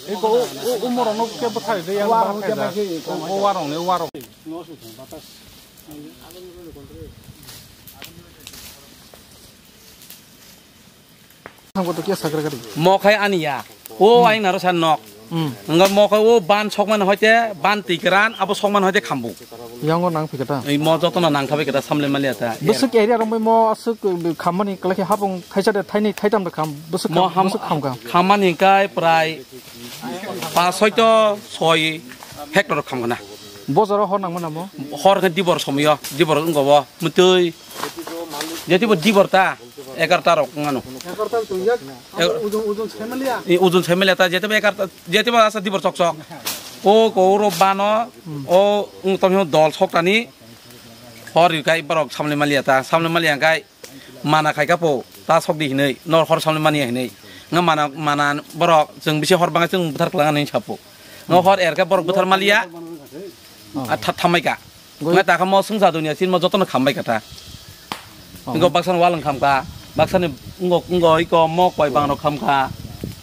이거 오모랑 높게 붙어야 돼. 오와롱네 오와롱. 한것도 끼어 사그라가리. 뭐카이 아니야. 오 아이 나로 산nok. 응가 뭐카이 오 반 속만 할때 반 티그란 아버 속만 할때 감부. 양거 낭피겠다. 이 뭐저토나 낭카베겠다 삼레말리야다. 무슨 에리아로 뭐 아스 감만이 그렇게 하봉 타이자데 타이니 타이담도 감 무슨 감가. 감만이니까 프라이 파소이도 소이 헥터로 감거나. 뭐저러 허낭만 뭐. 허르가 디버 소미요. 디버 응거 뭐. 무뜨이. jadi diborta 11 nganu 11 tuh ya ujung semelia I ujung semelia ta jadi asa dibor sok o ko ro bano o ngtom dol sok tani hor kai barok samle malia ta samle malia kai mana kai kapo ta sok di nei nor hor samle mania nei nga mana barok jeng bisi hor banga jeng butar kelangan ni chapo ngo hor er ka barok butar malia athat thamai ka nga ta ka mo sungsa dunia sin mo jotono khambai ka ta Engkau baksan walang kamka, baksan engkau iko mau koi bang no kamka,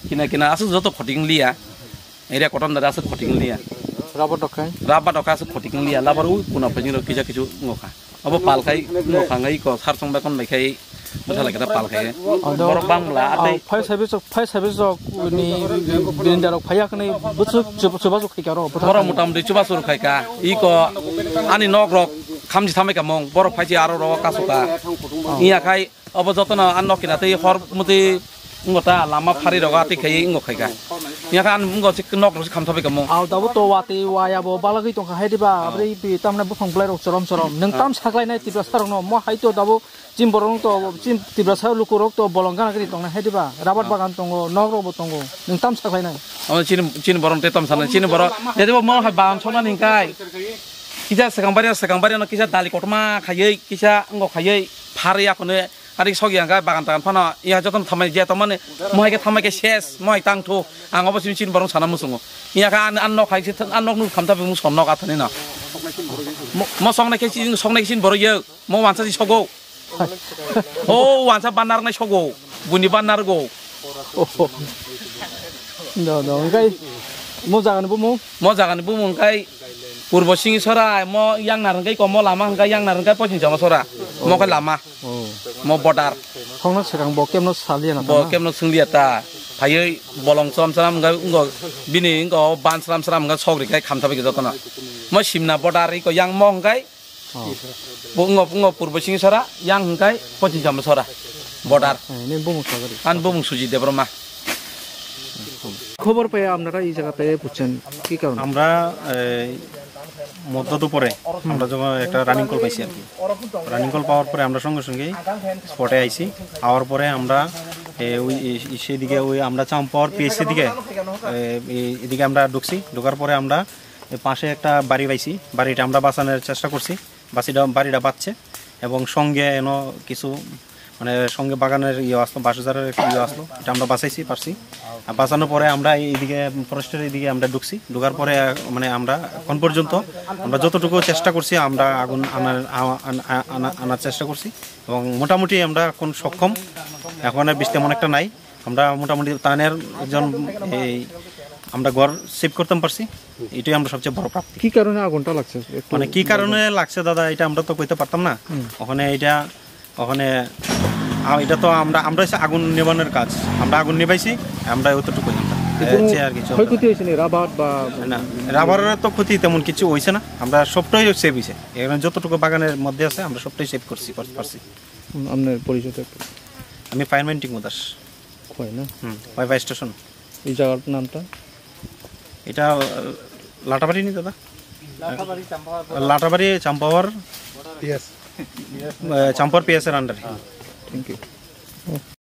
kina asu joto khoting lia, area koton dari asu khoting lia, rabat dokai asu khoting lia, labaru punah penjuru kija kiju ngoka, apa palkai ngoka ngai iko sarsong bakon mekai, betul lagi kita palkai, borok bang lah, ada. Fai service ni bindarok fai akne betul coba kai karo. Borok mutam di coba suruh kai ka, iko ani nogrok. Kamji sampai kamong, borok paji aro ro kasuka. Iya kai, apa jotona an nokina tei hor muti ngota lama phari roga tei kai ngok kai ka. Iya kan ngok sik nok ro kam sampai kamong. Au dabu to wati waya bo balagi tong hai diba, abri bi tamna bu phang blai ro sorom nang tam saklai nai tibra sarong no mo hai to dabu jim borong to jim tibra sa lukurok to bolongga nagri tong na hai diba. Rabat bagan tongo, nok ro bo tongo. Nang tam saklai nai. Oh chin borong te tam sana chin borong. Jadi mo hai bang chona ningkai. Kisah sekarang barian kisah dali kotma kayai kisah enggak kayai pari aku nih hari sogi angka bagan tangan pana iya jotan thamai dia teman mau ke thamai ke ses mau tang tu anggo apa cin barang sana musungo iya kan an nok kai an nok nu kamta bung son nok atani na mau song nak cin baru ye mau wansa si sogo oh wansa banar na sogo buni banar go no enggak mau jangan bumu enggak Purbo singi sora mo yang narengkai ko mo lama engkai yang narengkai pocin jama sora mo kai lama mo bodar hongno sekarang bokem no salian bokem no sunglia ta phai bolong som salam engkai ngo bini ngo ban salam engkai sogri kai khamta bagi jotona mo simna bodar ko yang mo engkai ngo purbo singi sora yang engkai pocin jama sora bodar ini bumung sagari an bumung suji debroma খবর পেয়ে আপনারা এই জায়গাতে বুঝছেন কি কারণ আমরা মধ্য দুপুরে আমরা যখন একটা রানিং কল পাইছি আর কি রানিং কল পাওয়ার পরে আমরা সঙ্গে সঙ্গে স্পটে আইছি আওয়ার পরে আমরা ওই সেদিকে ওই আমরা চাম্পাওয়ার পিএসসি দিকে এদিকে আমরা ঢোকার পরে আমরা পাশে একটা বাড়ি পাইছি বাড়িটা আমরা বাঁচানোর চেষ্টা করছি বাড়িটা বাঁচছে এবং সঙ্গে এনো কিছু মানে সঙ্গে বাগানের আসলো 22,000 আসলো এটা আমরা বাঁচাইছি পারছি বাঁচানোর পরে আমরা এইদিকে ফরেস্টের এইদিকে আমরা ঢোকার পরে মানে আমরা এখন পর্যন্ত আমরা যতটুকু চেষ্টা করছি আমরা আগুন আনার চেষ্টা করছি এবং মোটামুটি আমরা এখন সক্ষম এখন আর বৃষ্টি তেমন একটা নাই আমরা মোটামুটি তানের একজন এই আমরা ঘর সেভ করতে পারছি এটাই আমরা সবচেয়ে বড় প্রাপ্তি কি কারণে আগুনটা লাগছে মানে কি কারণে লাগছে দাদা এটা আমরা তো কইতে পারতাম না ওখানে এটা তো আমরা আগুন নেভানোর কাজ আমরা আগুন নেভাইছি আমরা অতটুকু ক্ষয়ক্ষতি হয়েছে রাবার বা না রাবারের তো ক্ষতি তেমন কিছু হয়েছে না আমরা সবটাই সেভ হয়েছে এখানে যতটুকু বাগানের মধ্যে আছে আমরা সবটাই সেভ করছি আপনার পরিচয়টা আমি ফায়ারম্যান টিঙ্কু দাস হয় না ফায়ার স্টেশন এই জায়গার নামটা এটা লাটাবাড়ি নি দাদা লাটাবাড়ি চাম্পাওয়ার পিএস এর আন্ডারে থ্যাংক ইউ